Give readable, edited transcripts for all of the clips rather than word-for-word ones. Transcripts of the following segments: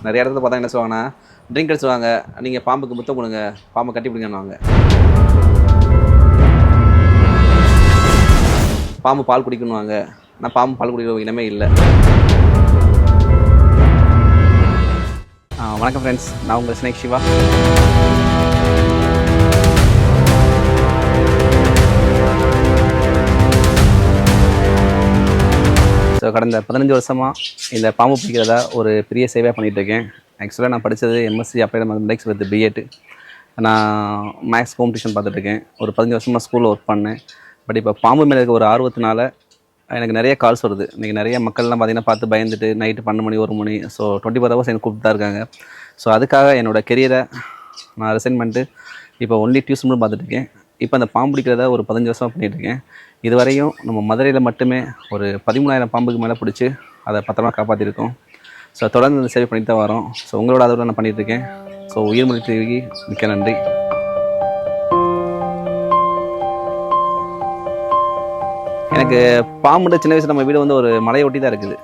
நிறைய இடத்துல பார்த்தா என்ன சொல்லுவாங்கன்னா ட்ரிங்க் அடிச்சுவாங்க, நீங்கள் பாம்புக்கு முத்தம் கொடுங்க, பாம்பை கட்டி பிடிங்கன்னுவாங்க. பாம்பு பால் குடிக்கணுவாங்க, ஆனால் பாம்பு பால் குடிக்கிற இனமே இல்லை. வணக்கம் ஃப்ரெண்ட்ஸ், நான் உங்கள் ஸ்னேக் சிவா. ஸோ கடந்த 15 வருஷமாக இந்த பாம்பு பிடிக்கிறதா ஒரு பெரிய சேவையாக பண்ணிகிட்ருக்கேன். ஆக்சுவலாக நான் படித்தது MSc applied mathematics with BEd. நான் மேக்ஸ் காம்படிஷன் பார்த்துட்ருக்கேன். ஒரு 15 வருஷமாக ஸ்கூலில் ஒர்க் பண்ணேன். பட் இப்போ பாம்பு மேலே இருக்க ஒரு ஆர்வத்தினால எனக்கு நிறைய கால்ஸ் வருது. இன்றைக்கி நிறைய மக்கள்லாம் பார்த்திங்கன்னா பார்த்து பயந்துட்டு நைட்டு 12 மணி 1 மணி ஸோ 24 ஹவர்ஸ் எனக்கு கூப்பிட்டு தான் இருக்காங்க. ஸோ அதுக்காக என்னோடய கெரியரை நான் ரிசைன் பண்ணிட்டு இப்போ ஒன்லி டியூஷன் மட்டும் பார்த்துட்ருக்கேன். இப்போ அந்த பாம்பு பிடிக்கிறத ஒரு 15 வருஷமாக பண்ணிகிட்ருக்கேன். இதுவரையும் நம்ம மதுரையில் மட்டுமே ஒரு 13,000 பாம்புக்கு மேலே பிடிச்சி அதை பத்திரமா காப்பாற்றிருக்கோம். ஸோ தொடர்ந்து இந்த சேவை பண்ணிட்டு தான் வரோம். ஸோ உங்களோட ஆதரவு நான் பண்ணிகிட்ருக்கேன். ஸோ உயிர்மொழி டிவிக்கு மிக்க நன்றி. எனக்கு பாம்புன்ற சின்ன வயசு நம்ம வீடு வந்து ஒரு மலையை ஒட்டி தான் இருக்குது,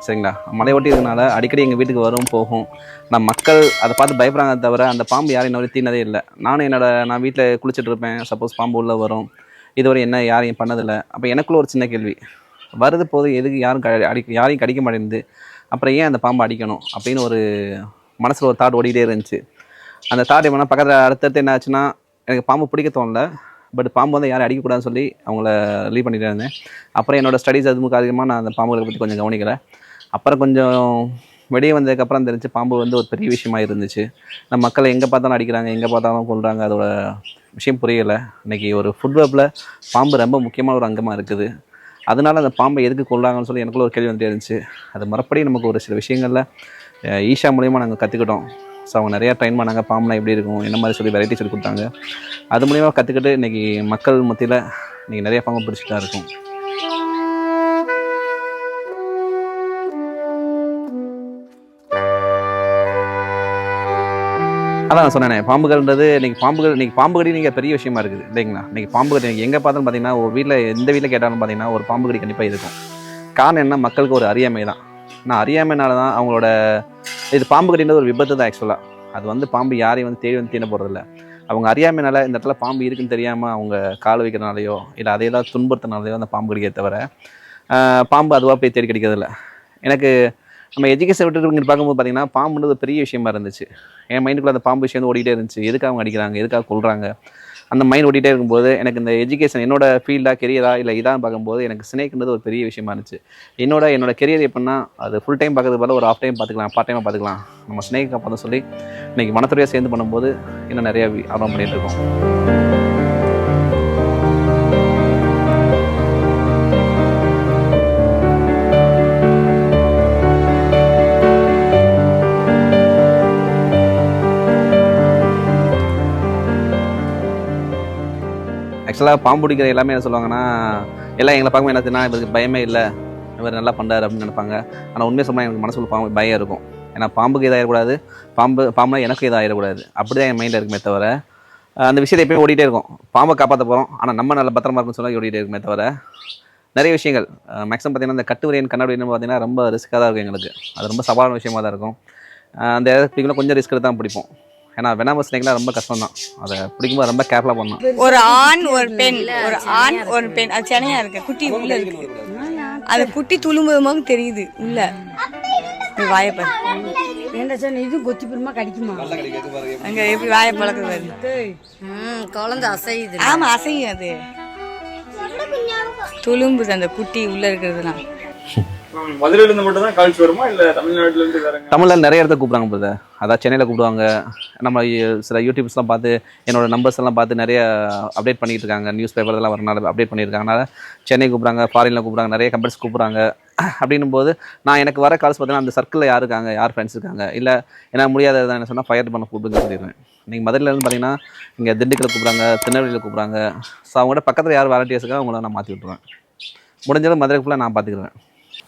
சரிங்களா? மலையை ஒட்டி இருக்கனால அடிக்கடி எங்கள் வீட்டுக்கு வரும் போகும். நான் மக்கள் அதை பார்த்து பயப்படுறாங்க தவிர அந்த பாம்பு யாரும் இன்னொரு தீனதே இல்லை. நான் வீட்டில் குளிச்சுட்டு இருப்பேன், சப்போஸ் பாம்பு உள்ளே வரும், இதுவரை என்ன யாரையும் பண்ணதில்லை. அப்போ எனக்குள்ள ஒரு சின்ன கேள்வி வருது, போது எதுக்கு யாரையும் கடிக்க மாட்டேங்குது, அப்புறம் ஏன் அந்த பாம்பை அடிக்கணும் அப்படின்னு ஒரு மனசில் ஒரு தாட் ஓடிக்கிட்டே இருந்துச்சு. அந்த தாட் எப்படின்னா பக்கத்தில் அடுத்தடுத்து என்ன ஆச்சுன்னா எனக்கு பாம்பு பிடிக்க தோணல. பட் பாம்பு வந்து யாரும் அடிக்கக்கூடாதுன்னு சொல்லி அவங்கள லீவ் பண்ணிகிட்டே இருந்தேன். அப்புறம் என்னோடய ஸ்டடீஸ் அதுமுக்கு அதிகமாக நான் அந்த பாம்புகளை பற்றி கொஞ்சம் கவனிக்கலை. அப்புறம் கொஞ்சம் வெளியே வந்ததுக்கப்புறம் தெரிஞ்சு பாம்பு வந்து ஒரு பெரிய விஷயமா இருந்துச்சு. நம்ம மக்களை எங்கே பார்த்தாலும் அடிக்கிறாங்க, எங்கே பார்த்தாலும் கொள்கிறாங்க, அதோட விஷயம் புரியலை. இன்றைக்கி ஒரு ஃபுட் வெப்பில் பாம்பு ரொம்ப முக்கியமான ஒரு அங்கமாக இருக்குது. அதனால அந்த பாம்பை எதுக்கு கொள்ளாங்கன்னு சொல்லி எனக்குள்ள ஒரு கேள்வி வந்துட்டே இருந்துச்சு. அது மறுபடி நமக்கு ஒரு சில விஷயங்களில் ஈஷா மூலிமா நாங்கள் கற்றுக்கிட்டோம். ஸோ அவங்க நிறையா ட்ரெயின் பண்ணாங்க, பாம்புலாம் எப்படி இருக்கும் என்ன மாதிரி சொல்லி வெரைட்டி சொல்லி கொடுத்தாங்க. அது மூலிமா கற்றுக்கிட்டு இன்றைக்கி மக்கள் மத்தியில் இன்றைக்கி நிறைய பாம்பு பிடிச்சிட்டு தான் இருக்கும். அதான் நான் சொன்னேன், பாம்புகள்ன்றது இன்றைக்கி பாம்பு கடி நீங்கள் பெரிய விஷயமா இருக்குது இல்லைங்களா? இன்றைக்கி பாம்பு கடி நீங்கள் எங்கே பார்த்தாலும் பார்த்தீங்கன்னா ஒரு வீட்டில் எந்த வீட்டில் கேட்டாலும் பார்த்தீங்கன்னா ஒரு பாம்பு கடி கண்டிப்பாக இருக்கும். காரணம் என்ன, மக்களுக்கு ஒரு அறியாமை தான். நான் அறியாமைனால தான் அவங்களோட இது பாம்பு கடின்றது ஒரு விபத்து தான். ஆக்சுவலாக அது வந்து பாம்பு யாரையும் வந்து தேடி வந்து தீன போகிறதில்ல. அவங்க அறியாமைனால இந்த இடத்துல பாம்பு இருக்குன்னு தெரியாமல் அவங்க கால் வைக்கிறனாலையோ இல்லை அதை ஏதாவது துன்புறுத்தினாலையோ அந்த பாம்பு கடிக்க தவிர பாம்பு அதுவாக போய் தேடி கிடைக்கிறதில்ல. எனக்கு நம்ம எஜுகேஷன் விட்டு இங்கே பார்க்கும்போது பார்த்தீங்கன்னா பாம்புன்றது பெரிய விஷயமா இருந்துச்சு. என் மைண்டுக்குள்ளே அந்த பாம்பு விஷயம் வந்து ஓடிட்டே இருந்துச்சு. எதுக்காக அவங்க அடிக்கிறாங்க, எதுக்காக கொள்கிறாங்க, அந்த மைண்ட் ஓடிட்டே இருக்கும்போது எனக்கு இந்த எஜுகேஷன் என்னோட ஃபீல்டாக கெரியரா இல்லை இதான் பார்க்கும்போது எனக்கு ஸ்னேக்ன்றது ஒரு பெரிய விஷயமா இருந்துச்சு. என்னோட கெரியர் எப்படின்னா அது ஃபுல் டைம் பார்க்கறது போல ஒரு ஆஃப் டைம் பார்த்துக்கலாம், பார்ட் டைமாக பார்த்துக்கலாம், நம்ம ஸ்னேக் பார்த்து சொல்லி இன்றைக்கி வனத்துறையாக சேர்ந்து பண்ணும்போது இன்னும் நிறையா ஆர்வம் பண்ணிகிட்டு இருக்கோம். ஆக்சுவலாக பாம்பு பிடிக்கிற எல்லாமே என்ன சொல்லுவாங்கன்னா எல்லாம் எங்களை பார்க்கும்போது என்னத்துனா இவருக்கு பயமே இல்லை, இவர் நல்லா பண்ணுறாரு அப்படின்னு நினைப்பாங்க. ஆனால் உண்மையை சொன்னால் எனக்கு மனசுக்குள்ள பாம்பு பயம் இருக்கும். ஏன்னா பாம்புக்கு இதாகிடக்கூடாது, பாம்புனா எனக்கு இதாகிடக்கூடாது, அப்படி தான் என் மைண்டில் இருக்குமே தவிர அந்த விஷயத்தை எப்பயும் ஓடிட்டே இருக்கும். பாம்பை காப்பாற்ற போகிறோம், ஆனால் நம்ம நல்ல பத்திரமா இருக்குன்னு சொன்னால் ஓடிட்டே இருக்குமே தவிர நிறைய விஷயங்கள் மேக்ஸிமம் பார்த்திங்கன்னா இந்த கட்டுவரையன் கண்ணாடின்னு பார்த்தீங்கன்னா ரொம்ப ரிஸ்க்காக தான் இருக்கும் எங்களுக்கு. அது ரொம்ப சவாலான விஷயமாக தான் இருக்கும். அந்த இடத்துக்கு கொஞ்சம் ரிஸ்க் எடுத்து தான் பிடிப்போம். ஏன்னா வெனாமஸ் ஸ்னேக்லாம் ரொம்ப கஷ்டம் தான், அதை பிடிக்கும்போது ரொம்ப கேர்ஃபுல்லாக பண்ணணும். ஒரு ஆண் ஒரு பெண் அது சென்னையா இருக்கு, குட்டி உள்ள இருக்கு. அது குட்டி துளும்பும்போது தெரியுது உள்ள வாயப்பாரு இது கொத்தி பெருமா கடிக்குமா அங்க எப்படி வாய பழக்குது குழந்தை அசையுது. ஆமா அசையும், அது துளும்புது அந்த குட்டி உள்ள இருக்கிறதுலாம். மதுரையில இருந்து மட்டும் தான் கால்ஸ் வருமா இல்ல தமிழ்நாட்டுல இருந்து வரங்க? தமிழ்நாடு நிறைய இடத்துல கூப்பிடுறாங்க பிரதர். அதாவது சென்னையில் கூப்பிடுவாங்க. நம்ம சில யூடியூப்ஸ்லாம் பார்த்து என்னோட நம்பர்ஸ் எல்லாம் பார்த்து நிறைய அப்டேட் பண்ணிட்டு இருக்காங்க. நியூஸ் பேப்பர் இதெல்லாம் வரனால அப்டேட் பண்ணியிருக்காங்கனால சென்னை கூப்பிட்றாங்க, ஃபாரினில் கூப்பிட்றாங்க, நிறைய கம்பெனிஸ் கூப்பிட்றாங்க. அப்படின்னும் போது நான் எனக்கு வர கால்ஸ் பார்த்தீங்கன்னா அந்த சர்க்கிளில் யார் இருக்காங்க, யார் ஃப்ரெண்ட்ஸ் இருக்காங்க, இல்லை என்ன முடியாததான் என்ன சொன்னால் ஃபயர் பண்ண கூப்பிடுங்க சொல்லிடுவேன். நீங்கள் மதுரையிலேருந்து பார்த்தீங்கன்னா இங்கே திண்டுக்கல்ல கூப்பிட்றாங்க, திருநெல்வேலியில் கூப்பிட்றாங்க. ஸோ அவங்கள்ட்ட பக்கத்தில் யார் வாலண்டியர்ஸ் இருக்காங்க அவங்கள நான் மாற்றி விட்டுருவேன். முடிஞ்சளவு மதுரை ஃபுல்லாக நான் பார்த்துக்குறேன்.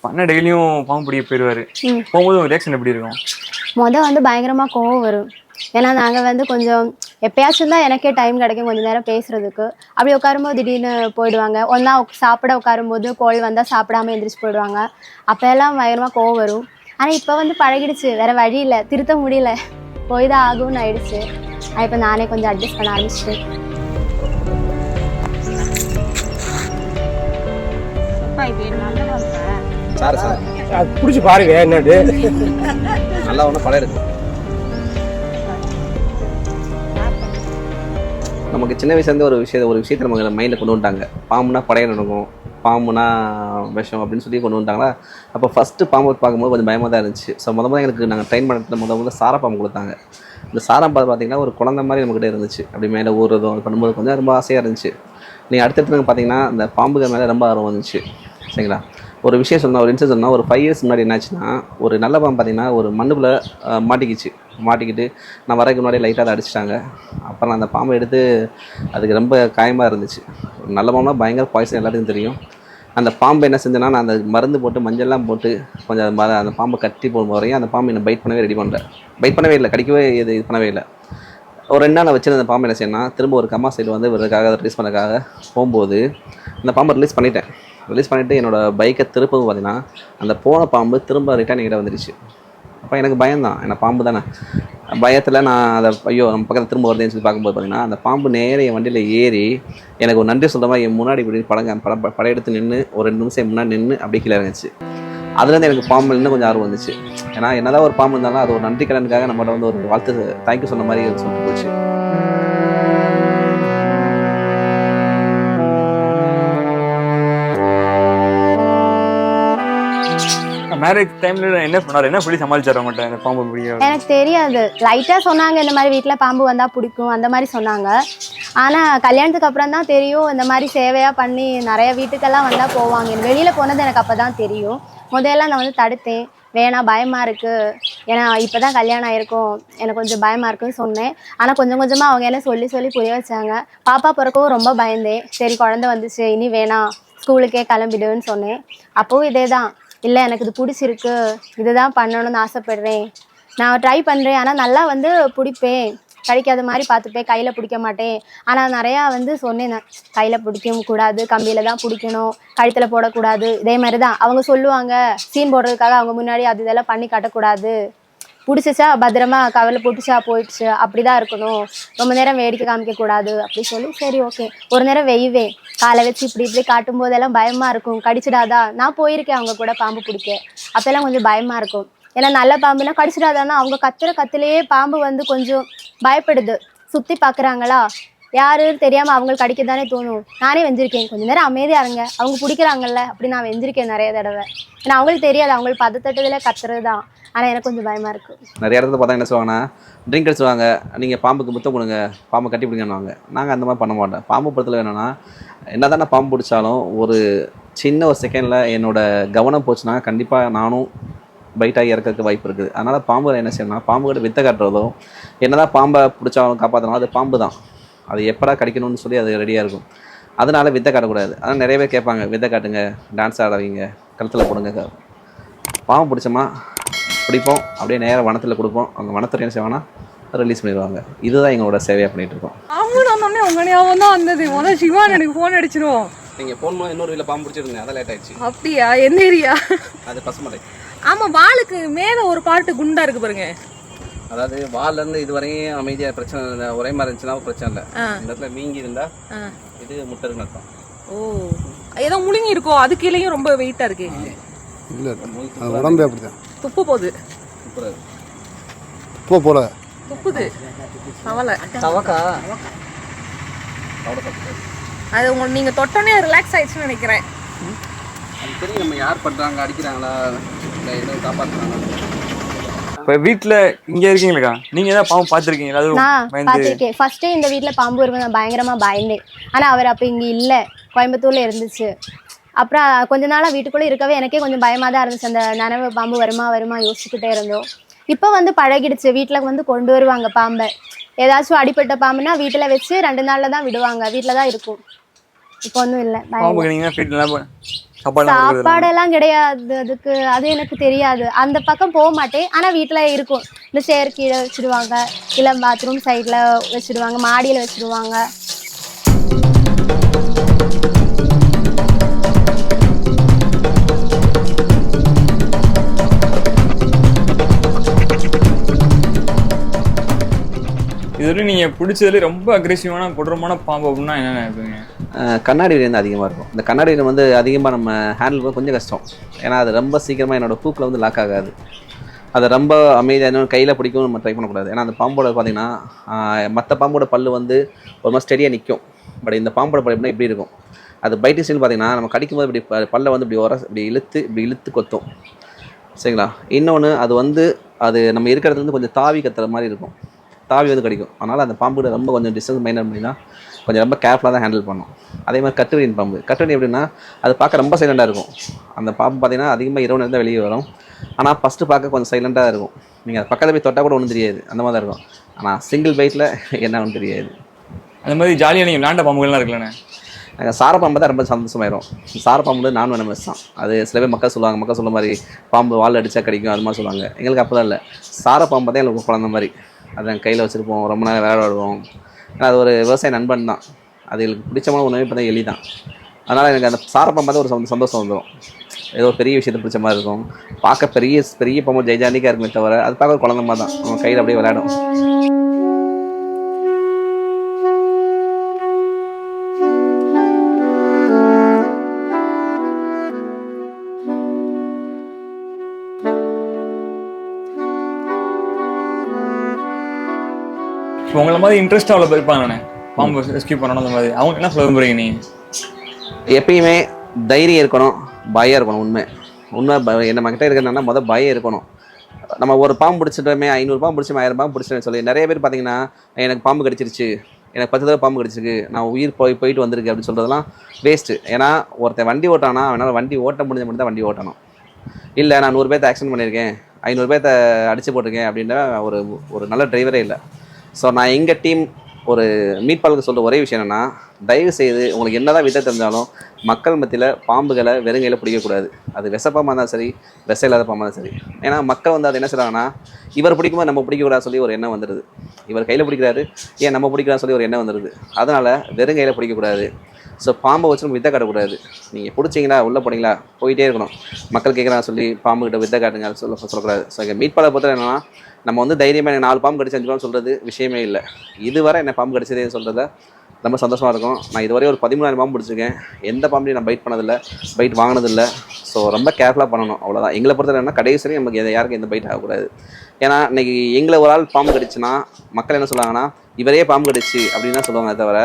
பண்ண டெய்லியும் பாம்பு பிடிக்க போயிடுவாரு. போகும்போது உங்க ரியாக்ஷன் எப்படி இருக்கும்? வந்து பயங்கரமாக கோவம் வரும். ஏன்னா நாங்கள் வந்து கொஞ்சம் எப்பயாச்சும் தான் எனக்கே டைம் கிடைக்கும் கொஞ்சம் நேரம் பேசுகிறதுக்கு. அப்படி உட்காரும்போது திடீர்னு போயிடுவாங்க. ஒன்றா சாப்பிட உட்காரும்போது கோல் வந்தால் சாப்பிடாம எந்திரிச்சு போயிடுவாங்க. அப்போல்லாம் பயங்கரமாக கோவம் வரும். ஆனால் இப்போ வந்து பழகிடுச்சு, வேற வழி இல்லை, திருத்த முடியல, போய் தான் ஆகும்னு ஆயிடுச்சு. இப்போ நானே கொஞ்சம் அட்ஜஸ்ட் பண்ண ஆரம்பிச்சிட்டேன். சார் பிடிச்சி பாருங்க என்னது நல்லா ஒன்றும் படம் இருக்கு. நமக்கு சின்ன வயசுலேருந்து ஒரு விஷயத்தை நமக்கு மைண்டில் கொண்டு வந்துட்டாங்க. பாம்புனா படையம் நடக்கும், பாம்புனா விஷம் அப்படின்னு சொல்லி கொண்டு வந்துட்டாங்களா. அப்போ ஃபஸ்ட்டு பாம்பு பார்க்கும்போது கொஞ்சம் பயமாக தான் இருந்துச்சு. ஸோ முதல்ல எங்களுக்கு நாங்கள் ட்ரெயின் பண்ணுறது முதல்ல சாரா பாம்பு கொடுத்தாங்க. இந்த சாரா பாம்பு பார்த்திங்கன்னா ஒரு குழந்தை மாதிரி நம்மக்கிட்ட இருந்துச்சு. அப்படி மேலே ஊறுறதும் அது பண்ணும்போது கொஞ்சம் ரொம்ப ஆசையாக இருந்துச்சு. நீங்கள் அடுத்தடுத்து பார்த்தீங்கன்னா இந்த பாம்புகள் மேலே ரொம்ப ஆர்வம் வந்துச்சு. சரிங்களா? ஒரு விஷயம் சொன்னால், ஒரு இன்சிடென்ட் சொன்னால், ஒரு 5 இயர்ஸ் முன்னாடி என்னாச்சுன்னா, ஒரு நல்ல பாம்பு பார்த்திங்கன்னா ஒரு மண்ணுக்குள்ளே மாட்டிக்கிட்டு நான் வரதுக்கு முன்னாடி லைட்டாக அதை அடிச்சிட்டாங்க. அப்புறம் அந்த பாம்பை எடுத்து அதுக்கு ரொம்ப காயமாக இருந்துச்சு. ஒரு நல்ல பாம்புனா பயங்கர பாய்சன் எல்லாத்துக்கும் தெரியும். அந்த பாம்பு என்ன செஞ்சேன்னா, நான் அந்த மருந்து போட்டு மஞ்சள்லாம் போட்டு கொஞ்சம் அந்த பாம்பை கட்டி போகும் வரையும் அந்த பாம்பு என்னை பைட் பண்ணவே ரெடி பண்ணல. பைட் பண்ணவே இல்லை, கடிக்கவே இது பண்ணவே இல்லை. ஒரு 2 நாள் வச்சு அந்த பாம்பு என்ன செய்யணும்னா, திரும்ப ஒரு கம்மா சைடு வந்து இவருக்காக ரிலீஸ் பண்ணதுக்காக போகும்போது அந்த பாம்பை ரிலீஸ் பண்ணிவிட்டு என்னோடய பைக்கை திருப்பவும் பார்த்தீங்கன்னா அந்த போன பாம்பு திரும்ப ரிட்டர்ன் என்கிட்ட வந்துடுச்சு. அப்போ எனக்கு பயம்தான், என்ன பாம்பு தானே. பயத்தில் நான் அதை ஐயோ நம்ம பக்கத்தில் திரும்ப வருதுன்னு சொல்லி பார்க்கும்போது பார்த்தீங்கன்னா அந்த பாம்பு நேரே என் வண்டியில் ஏறி எனக்கு ஒரு நன்றி சொல்கிற மாதிரி என் முன்னாடி இப்படி படையெடுத்து நின்று ஒரு 2 நிமிஷம் முன்னாடி நின்று அப்படியே கீழே இருந்துச்சு. அதுலேருந்து எனக்கு பாம்பு இன்னும் கொஞ்சம் ஆர்வம் வந்துச்சு. ஏன்னா என்னதான் ஒரு பாம்பு இருந்தாலும் அது ஒரு நன்றி கடனுக்காக நம்மகிட்ட வந்து ஒரு வாழ்த்து தேங்க்யூ சொன்ன மாதிரி சொல்லிட்டு போச்சு. மேரேஜ் டைம்ல என்ன சொன்னார், என்ன சொல்லி சமாளிச்சார் அவங்கள்ட்ட இந்த பாம்பு பிடிக்கும்? எனக்கு தெரியாது, லைட்டாக சொன்னாங்க இந்த மாதிரி வீட்டில் பாம்பு வந்தால் பிடிக்கும் அந்த மாதிரி சொன்னாங்க. ஆனால் கல்யாணத்துக்கு அப்புறம் தான் தெரியும் இந்த மாதிரி சேவையாக பண்ணி நிறைய வீட்டுக்கெல்லாம் வந்தால் போவாங்க. வெளியில் போனது எனக்கு அப்போ தான் தெரியும். முதல்ல நான் வந்து தடுத்தேன், வேணாம் பயமாக இருக்குது, ஏன்னா இப்போ தான் கல்யாணம் ஆகிருக்கும், எனக்கு கொஞ்சம் பயமாக இருக்குன்னு சொன்னேன். ஆனால் கொஞ்சம் கொஞ்சமாக அவங்க என்ன சொல்லி புரிய வச்சாங்க. பாப்பா பிறக்கவும் ரொம்ப பயந்தேன். சரி குழந்தை வந்துச்சு, இனி வேணாம், ஸ்கூலுக்கே கிளம்பிடுன்னு சொன்னேன். அப்போவும் இதே தான், இல்லை எனக்கு இது பிடிச்சிருக்கு, இதுதான் பண்ணணும்னு ஆசைப்பட்றேன், நான் ட்ரை பண்ணுறேன், ஆனால் நல்லா வந்து பிடிப்பேன், கடிக்காத மாதிரி பார்த்துப்பேன், கையில் பிடிக்க மாட்டேன். ஆனால் நிறையா வந்து சொன்னேன், நான் கையில் பிடிக்கவும் கூடாது, கம்பியில் தான் பிடிக்கணும், கழுத்தில் போடக்கூடாது. இதே மாதிரி தான் அவங்க சொல்லுவாங்க, சீன் போடுறதுக்காக அவங்க முன்னாடி அது இதெல்லாம் பண்ணி காட்டக்கூடாது, பிடிச்சிச்சா பத்திரமா கவரில் போட்டுச்சா போயிடுச்சு, அப்படி தான் இருக்கணும், ரொம்ப நேரம் வேடிக்கை காமிக்கக்கூடாது அப்படி சொல்லி சரி ஓகே. ஒரு நேரம் வெய்வேன், காலை வச்சு இப்படி காட்டும் போதெல்லாம் பயமாக இருக்கும், கடிச்சிடாதா. நான் போயிருக்கேன் அவங்க கூட பாம்பு பிடிக்க, அப்போல்லாம் கொஞ்சம் பயமாக இருக்கும். ஏன்னா நல்ல பாம்புனா கடிச்சிடாதானா, அவங்க கத்துலேயே பாம்பு வந்து கொஞ்சம் பயப்படுது, சுற்றி பார்க்குறாங்களா, யாருன்னு தெரியாமல் அவங்களுக்கு கடிக்க தானே தோணும். நானே வெஞ்சிருக்கேன், கொஞ்சம் நேரம் அமைதியாக இருங்க, அவங்க பிடிக்கிறாங்கல்ல அப்படி நான் வெஞ்சிருக்கேன் நிறைய தடவை. ஏன்னா அவங்களுக்கு தெரியாது, அவங்களுக்கு பதத்தட்டதில் கத்துறது தான். ஆனால் எனக்கு கொஞ்சம் பயமாக இருக்குது. நிறைய இடத்துல பார்த்தா என்ன சொல்லுவாங்கன்னா, ட்ரிங்க் அடிச்சுவாங்க, நீங்கள் பாம்புக்கு முத்தம் கொடுங்க, பாம்பை கட்டி பிடிக்கணுவாங்க. நாங்கள் அந்த மாதிரி பண்ண மாட்டோம். பாம்பு படத்தில் என்னென்னா, என்ன தான் நான் பாம்பு பிடிச்சாலும் ஒரு சின்ன ஒரு செகண்டில் என்னோடய கவனம் போச்சுன்னா கண்டிப்பாக நானும் பைட்டாகி இறக்கிறதுக்கு வாய்ப்பு இருக்குது. அதனால் பாம்பு என்ன செய்யணும்னா, பாம்புகிட்ட வித்தை காட்டுறதோ, என்ன தான் பாம்பை பிடிச்சாலும் காப்பாற்றணும், அது பாம்பு தான், அது எப்படா கடிக்கணும்னு சொல்லி அது ரெடியாக இருக்கும். அதனால் வித்தை காட்டக்கூடாது. அதனால் நிறைய பேர் கேட்பாங்க, வித்தை காட்டுங்க, டான்ஸ் ஆடாதீங்க, கழுத்தில் போடுங்க. பாம்பு பிடிச்சோமா பிடிப்போம், அப்படியே நேராக வனத்தில் கொடுப்போம், அவங்க வனத்துறை என்ன செய்வாங்கன்னா ரிலீஸ் பண்ணிடுவாங்க. இதுதான் எங்களோட சேவையாக பண்ணிகிட்டு இருக்கோம். அவங்களே உங்க ஞாபகம் தான் வந்தது. முதல்ல சிவான் எனக்கு ஃபோன் அடிச்சிடும். நீங்கள் ஃபோன் பண்ண இன்னொரு வீட்டில் பாம்பு பிடிச்சிருந்தேன், அதான் லேட் ஆயிடுச்சு. அப்படியா? எந்த ஏரியா? அது பசுமலை. ஆமாம், வாளுக்கு மேலே ஒரு பாட்டு குண்டா இருக்கு பாருங்க. அதாவது வால்லேருந்து இது வரையும் அமைதியாக பிரச்சனை இல்லை, ஒரே மாதிரி இருந்துச்சுன்னா பிரச்சனை இல்லை. இந்த இடத்துல வீங்கி இருந்தால் இது முட்டை இருக்குன்னு அர்த்தம். ஓ, ஏதோ முழுங்கி இருக்கோ, அது கீழேயும் ரொம்ப வெயிட்டாக இருக்கு. இல்லை உடம்பே அப்படிதான் துப்பு போகுது, துப்புது தவளை தவக்கா. அது உங்களுக்கு நீங்கள் தொட்டோன்னே ரிலாக்ஸ் ஆயிடுச்சுன்னு நினைக்கிறேன். அது தெரியும் நம்ம யார் பண்ணுறாங்க, அடிக்கிறாங்களா இல்லை எதுவும் காப்பாற்றுறாங்களா. இப்போ வீட்டில் இங்கே இருக்கீங்களா, நீங்கள் ஏதாவது பாம்பு பார்த்துருக்கீங்களா? நான் பார்த்துருக்கேன். ஃபர்ஸ்ட்டே இந்த வீட்டில் பாம்பு இருக்கும், நான் பயங்கரமாக பயந்தேன். ஆனால் அவர் அப்போ இங்கே இல்லை, கோயம்புத்தூரில் இருந்துச்சு. அப்புறம் கொஞ்ச நாளாக வீட்டுக்குள்ளே இருக்கவே எனக்கே கொஞ்சம் பயமாக தான் இருந்துச்சு. அந்த நனவு பாம்பு வருமா யோசிச்சுக்கிட்டே இருந்தோம். இப்போ வந்து பழகிடுச்சு, வீட்டில் வந்து கொண்டு வருவாங்க பாம்பை. ஏதாச்சும் அடிப்பட்ட பாம்புனா வீட்டில் வச்சு 2 நாளில் தான் விடுவாங்க, வீட்டில் தான் இருக்கும். இப்போ ஒன்றும் இல்லை. சாப்பாடெல்லாம் கிடையாது அதுக்கு, அது எனக்கு தெரியாது, அந்த பக்கம் போக மாட்டேன். ஆனால் வீட்டில் இருக்கும், இந்த சேர் கீழே வச்சுடுவாங்க, இல்லை பாத்ரூம் சைடில் வச்சுடுவாங்க, மாடியில் வச்சுடுவாங்க. இதுவரை நீங்கள் பிடிச்சதுல ரொம்ப அக்ரெசிவான கொடூரமான பாம்பு அப்படின்னா என்னென்ன இருப்பீங்க? கண்ணாடி விரியன் தான் அதிகமாக இருக்கும். இந்த கண்ணாடி விரியன் வந்து அதிகமாக நம்ம ஹேண்டில் பண்ண கொஞ்சம் கஷ்டம். ஏன்னா அது ரொம்ப சீக்கிரமாக என்னோட ஹூக்கில் வந்து லாக் ஆகாது. அதை ரொம்ப அமைதியாக இன்னும் கையில் பிடிக்கும் நம்ம ட்ரை பண்ணக்கூடாது. ஏன்னா அந்த பாம்போட பார்த்தீங்கன்னா மற்ற பாம்போட பல் வந்து ஒரு மாதிரி ஸ்டெடியாக நிற்கும். பட் இந்த பாம்போட பல் எப்படின்னா இப்படி இருக்கும். அது பைட்டிங் ஸ்டைல் பார்த்தீங்கன்னா நம்ம கடிக்கும்போது இப்படி பல்லை வந்து இப்படி இழுத்து கொத்தும். சரிங்களா? இன்னொன்று அது நம்ம இருக்கிறது வந்து கொஞ்சம் தாவி கத்துற மாதிரி இருக்கும். தாவி வந்து கடிக்கும். அதனால் அந்த பாம்பு ரொம்ப கொஞ்சம் டிஸ்டன்ஸ் மெயின்டைன் பண்ணினா கொஞ்சம் ரொம்ப கேர்ஃபுல்லாக தான் ஹேண்டில் பண்ணும். அதே மாதிரி கட்டுவீன் பாம்பு எப்படின்னா அது பார்க்க ரொம்ப சைலண்டாக இருக்கும். அந்த பாம்பு பார்த்தீங்கன்னா அதிகமாக இரவு நேரம் தான் வெளியே வரும். ஆனால் ஃபஸ்ட்டு பார்க்க கொஞ்சம் சைலண்டாக இருக்கும். நீங்கள் பக்கத்தில் போய் தொட்டால் கூட ஒன்றும் தெரியாது, அந்த மாதிரி தான் இருக்கும். ஆனால் சிங்கிள் பைட்டில் என்ன ஒன்றும் தெரியாது. அந்த மாதிரி ஜாலியாக நீங்கள் விளாண்ட பாம்புகள்லாம் இருக்குல்லண்ணே? நாங்கள் சாரப்பாம்பு தான் ரொம்ப சந்தோஷமாயிரும். சாரப்பாம்பு வந்து நான் வெனமஸ் தான். அது சில பேர் மக்கள் சொல்ல மாதிரி பாம்பு வால் அடித்தா கடிக்கும் அது மாதிரி சொல்லுவாங்க. எங்களுக்கு அப்போதான் இல்லை, சாரப்பாம்பு தான் எங்களுக்கு குழந்த மாதிரி. அதை நாங்கள் கையில் வச்சுருப்போம், ரொம்ப நேரம் விளையாடுவோம். ஏன்னா அது ஒரு விவசாய நண்பன் தான். அது எங்களுக்கு பிடிச்சமான உணவு இப்போ தான் எலி தான். அதனால் எனக்கு அந்த சாரப்பாம்பு தான் ஒரு சந்தோஷம் வந்துடும். ஏதோ பெரிய விஷயத்தை பிடிச்ச மாதிரி இருக்கும். பார்க்க பெரிய பாம்பு ஜெய்ஜானிக்காக இருக்குமே தவிர அது பார்க்க ஒரு குழந்த மாதிரி தான். அவங்க கையில் அப்படியே விளையாடும். இப்போ உங்களை மாதிரி இன்ட்ரெஸ்ட்டாக அவ்வளோ இருப்பாங்கண்ணே, பாம்பு ரெஸ்கியூ பண்ணணும் அந்த மாதிரி. அவங்க என்ன சொல்ல விரும்புறீங்க நீங்கள்? எப்பயுமே தைரியம் இருக்கணும், பயம் இருக்கணும். உண்மை என்ன கிட்ட இருக்கிறதுனா பயம் இருக்கணும். நம்ம ஒரு பாம்பு பிடிச்சிட்டோமே, 500 பாம்பு பிடிச்சி 1000 பாம்பு பிடிச்சிட்டேன்னு சொல்லி நிறைய பேர் பார்த்தீங்கன்னா எனக்கு பாம்பு கடிச்சிருச்சு, எனக்கு 10 தடவை பாம்பு கடிச்சிருக்கு, நான் உயிர் போயிட்டு வந்திருக்கு அப்படின்னு சொல்கிறதுலாம் வேஸ்ட்டு. ஏன்னா ஒருத்தன் வண்டி ஓட்டானா அவனால் வண்டி ஓட்ட முடிஞ்ச மட்டும் தான் வண்டி ஓட்டணும். இல்லை நான் 100 பேர்த்த ஆக்சிடென்ட் பண்ணியிருக்கேன், 500 பேர்த்த அடித்து போட்டிருக்கேன் அப்படின்ற ஒரு நல்ல டிரைவரே இல்லை. ஸோ நான் எங்கள் டீம் ஒரு மீட்பாளுக்கு சொல்கிற ஒரே விஷயம் என்னென்னா, தயவு செய்து உங்களுக்கு என்ன தான் வித்தை தெரிஞ்சாலும் மக்கள் மத்தியில் பாம்புகளை வெறுங்கையில் பிடிக்கக்கூடாது. அது விஷப்பாம்பாக இருந்தாலும் சரி, விஷம் இல்லாத பாம்பாக இருந்தாலும் சரி. ஏன்னா மக்கள் வந்து அது என்ன செய்கிறாங்கன்னா, இவர் பிடிக்கும்போது நம்ம பிடிக்கக்கூடாது சொல்லி ஒரு எண்ணம் வந்துடுது. இவர் கையில் பிடிக்கிறாரு, ஏன் நம்ம பிடிக்கிறான்னு சொல்லி ஒரு எண்ணம் வந்துடுது. அதனால் வெறுங்கையில் பிடிக்கக்கூடாது. ஸோ பாம்பை வச்சு நம்ம வித்தை காட்டக்கூடாது. நீங்கள் பிடிச்சிங்களா உள்ளே போனீங்களா போயிட்டே இருக்கணும். மக்கள் கேட்குறாங்க சொல்லி பாம்புக்கிட்ட வித்தை காட்டுங்க சொல்லக்கூடாது. ஸோ எங்கள் மீட்பாளை பொறுத்த என்னன்னா, நம்ம வந்து தைரியமாக எனக்கு 4 பாம்பு கடிச்சு 5 பாம்பு சொல்கிறது விஷயமே இல்லை. இதுவரை என்ன பாம்பு கடிச்சதே சொல்கிறத ரொம்ப சந்தோஷமாக இருக்கும். நான் இதுவரை ஒரு 13,000 பாம்பு பிடிச்சிருக்கேன். எந்த பாம்பையும் நான் பைட் பண்ணதில்லை, பைட் வாங்கினதில்லை. ஸோ ரொம்ப கேர்ஃபுல்லாக பண்ணணும், அவ்வளோதான். எங்களை பொறுத்த என்னன்னா கடைசி நமக்கு யாருக்கும் எந்த பைட் ஆகக்கூடாது. ஏன்னா இன்றைக்கி எங்களை ஒரு ஆள் பாம்பு கடிச்சுன்னா மக்கள் என்ன சொல்லுவாங்கன்னா, இவரே பாம்பு கடிச்சு அப்படின்னு தான் சொல்லுவாங்க. தவிர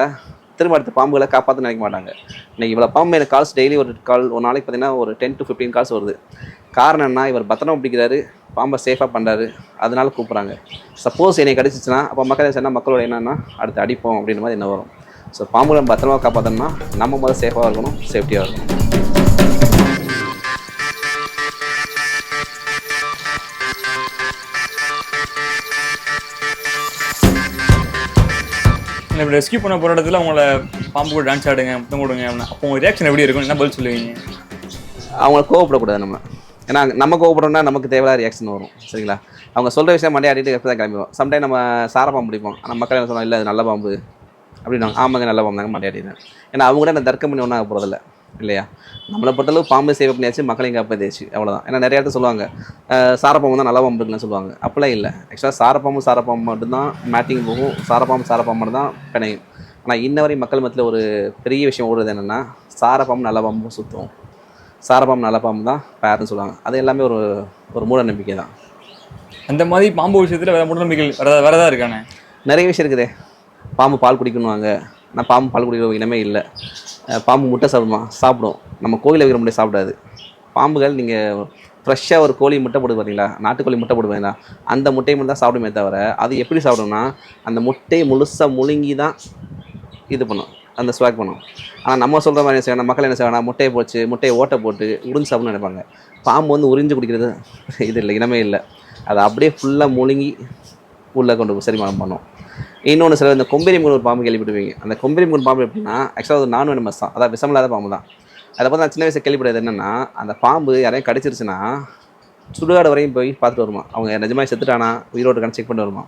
திரும்ப அடுத்த பாம்புகளை காப்பாற்ற நினைக்க மாட்டாங்க. இன்றைக்கி இவ்வளோ பாம்பு எனக்கு கால்ஸ் டெய்லி ஒரு நாளைக்கு பார்த்தீங்கன்னா ஒரு 10 to 15 கால்ஸ் வருது. காரணம் என்ன, இவர் பத்திரமா பிடிக்கிறாரு, பாம்பை சேஃபாக பண்ணுறாரு, அதனால கூப்பிட்றாங்க. சப்போஸ் என்னை கடிச்சிச்சுன்னா அப்போ மக்கள் சொன்னால் மக்களோட என்னன்னா அடுத்து அடிப்போம் அப்படின்ற மாதிரி என்ன வரும். ஸோ பாம்புகளை பத்திரமா காப்பாற்றணும்னா நம்ம முதல்ல சேஃபாக இருக்கணும், சேஃப்டியாக இருக்கணும். இப்போ ரெஸ்கியூ பண்ண போகிற இடத்துல உங்களை பாம்பு கூட டான்ஸ் ஆடுங்க, முத்தம் கொடுங்க அப்படின்னா அப்போ உங்கள் ரியாக்ஷன் எப்படி இருக்கும், என்ன பதில் சொல்லுவீங்க? அவங்கள கோவப்படக்கூடாது நம்ம. ஏன்னா நம்ம கோவப்படணும்னா நமக்கு தேவையான ரியாக்ஷன் வரும். சரிங்களா? அவங்க சொல்கிற விஷயம் மண்டே ஆடிட்டு எப்போ தான் கிளம்பிடுவோம். சம்டைம் நம்ம சாரப்பாம்பு பிடிப்போம், ஆனால் மக்கள் என்ன சொன்னோம், இல்லை அது நல்ல பாம்பு அப்படின்னா ஆமாங்க நல்ல பாம்பு தாங்க மண்டே ஆடிடுறேன். ஏன்னா அவங்க கூட நான் தர்க்கம் பண்ணி ஒன்றும் ஆக போகிறதில்ல இல்லையா? நம்மளை பொறுத்தளவு பாம்பு சேவ் பண்ணியாச்சு, மக்களையும் காப்பாற்றியாச்சு, அவ்வளோதான். ஏன்னா நிறைய இடத்துல சொல்லுவாங்க சாரப்பாம்பு தான் நல்ல பாம்பு இருக்குன்னு சொல்லுவாங்க. அப்படிலாம் இல்லை. ஆக்சுவலாக சாரப்பாம்பு மட்டும்தான் மேட்டிங் போகும், சாரப்பாம்பு மட்டும் தான் பிணையும். ஆனால் இன்ன வரை மக்கள் மத்தியில் ஒரு பெரிய விஷயம் ஓடுறது என்னென்னா, சாரப்பாம்பு நல்ல பாம்பு சுற்றும், சாரப்பாம்பு நல்ல பாம்பு தான் பேருன்னு சொல்லுவாங்க. அது எல்லாமே ஒரு மூட நம்பிக்கை தான். அந்த மாதிரி பாம்பு விஷயத்தில் வேறு மூட நம்பிக்கை வரதான் இருக்கானே நிறைய விஷயம் இருக்குதே. பாம்பு பால் குடிக்கணுவாங்க, நான் பாம்பு பால் குடிக்கிற இனமே இல்லை. பாம்பு முட்டை சாப்பிடும். நம்ம கோயிலில் வைக்கிற முட்டை சாப்பிடாது. பாம்புகள் நீங்கள் ஃப்ரெஷ்ஷாக ஒரு கோழி முட்டை போடுது பார்த்தீங்களா, நாட்டுக்கோழி முட்டை போடுது பார்த்தீங்களா, அந்த முட்டையை மட்டும் தான் சாப்பிடுமே தவிர அது எப்படி சாப்பிடும்னா அந்த முட்டையை முழுசாக முழுங்கி தான் இது பண்ணும், அந்த ஸ்வாக் பண்ணும். ஆனால் நம்ம சொல்கிற மாதிரி என்ன செய்யணும், மக்கள் என்ன செய்யணும், முட்டையை ஓட்டை போட்டு உறிஞ்சு சாப்பிட்ணும்னு நினைப்பாங்க. பாம்பு வந்து உறிஞ்சு குடிக்கிறது இது இல்லை, இனமே இல்லை. அதை அப்படியே ஃபுல்லாக முழுங்கி உள்ளே கொண்டு செரிமானம் பண்ணும். இன்னொன்று சில இந்த கொம்பேரி மூணு ஒரு பாம்பு கேள்விப்படுவீங்க. அந்த கொம்பேரி மூணு பாம்பு எப்படின்னா ஆக்சுவலாக அது நான் வெனமஸ் தான், அதாவது விஷமில்லாத பாம்பு தான். அதை பார்த்து நான் சின்ன வயசு கேள்விப்படுறது என்னென்னா, அந்த பாம்பு யாரையும் கடிச்சிருச்சுன்னா சுடுகாடு வரையும் போய் பார்த்துட்டு வருமா, அவங்க நிஜமாக செத்துட்டானா உயிரோடு கணக்கு செக் பண்ணிட்டு வருமா.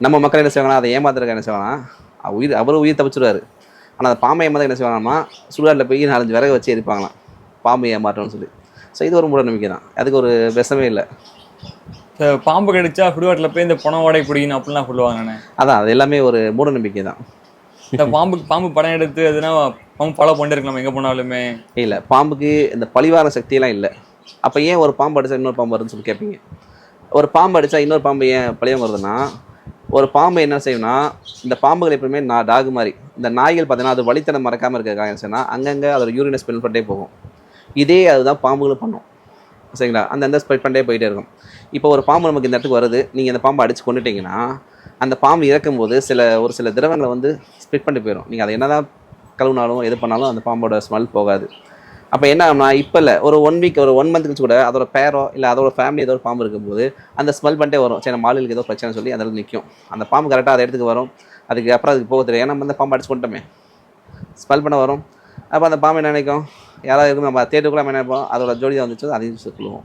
நம்ம மக்கள் என்ன செய்வாங்கன்னா, அதை ஏமாத்துறதுக்கு என்ன செய்வாங்கன்னா, அவரும் உயிர் தப்பிச்சுடுவார். ஆனால் அந்த பாம்பை ஏமாத்த என்ன செய்வாங்கம்மா, சுடுகாட்டில் போய் 4-5 விறகு வச்சு எரிப்பாங்களாம், பாம்பு ஏமாற்றணும்னு சொல்லி. ஸோ இது ஒரு மூட நம்பிக்கை தான், அதுக்கு ஒரு விஷமே இல்லை. பாம்பு கடிச்சா சுடுகாட்டில் போய் இந்த பணம் வாடகை பிடிக்கணும் அப்படிலாம் சொல்லுவாங்கண்ணே. அதான் அது எல்லாமே ஒரு மூட நம்பிக்கை தான். இந்த பாம்பு படம் எடுத்து எதுனா பாம்பு ஃபாலோ பண்ணிட்டு இருக்கலாம் எங்கே போனாலுமே. இல்லை, பாம்புக்கு இந்த பழிவார சக்தியெல்லாம் இல்லை. அப்போ ஏன் ஒரு பாம்பு அடித்தா இன்னொரு பாம்பு வருதுன்னு சொல்லி கேட்பீங்க. ஒரு பாம்பு அடித்தா இன்னொரு பாம்பு ஏன் பழியம் வருதுன்னா, ஒரு பாம்பு என்ன செய்யும்னா, இந்த பாம்புகள் எப்பவுமே டாகு மாதிரி, இந்த நாய்கள் பார்த்தீங்கன்னா அது வழித்தடம் மறக்காமல் இருக்கிறதுக்காக என்ன செய்யணும்னா அங்கங்கே அதோட யூரினை ஸ்பெல் பண்ணிட்டே போகும். இதே அதுதான் பாம்புகளும் பண்ணும். சரிங்களா? அந்த ஸ்ப்ரெட் பண்ணிட்டே போயிட்டே இருக்கும். இப்போ ஒரு பாம்பு நமக்கு இந்த இடத்துக்கு வருது, நீங்கள் இந்த பாம்பை அடித்து கொண்டுட்டீங்கன்னா அந்த பாம்பு இறக்கும்போது ஒரு சில திரவங்களை வந்து ஸ்ப்ளிட் பண்ணிட்டு போயிடும். நீங்கள் அதை என்ன தான் கழுவுனாலும் எது பண்ணாலும் அந்த பாம்போட ஸ்மெல் போகாது. அப்போ என்ன ஆகும்னா, இப்போ இல்லை ஒரு 1 வீக் ஒரு 1 மந்த்துக்கு கூட அதோட பேரோ இல்லை அதோட ஃபேமிலி ஏதோ ஒரு பாம்பு இருக்கும்போது அந்த ஸ்மெல் பண்ணிட்டே வரும். சரி, நம்ம ஆளுகளுக்கு ஏதோ பிரச்சனை சொல்லி அதில் நிற்கும். அந்த பாம்பு கரெக்டாக அதை இடத்துக்கு வரும். அதுக்கு போக தெரியும். ஏன்னா நம்ம அந்த பாம்பு அடிச்சு கொண்டோமே, ஸ்மெல் பண்ண வரும். அப்போ அந்த பாம்பு என்ன நினைக்கும், யாராவது இருக்கும் நம்ம தேட்டருக்குள்ள என்ன நினைப்போம், அதோட ஜோடி தான் வந்துச்சு, அதையும் சொல்லுவோம்.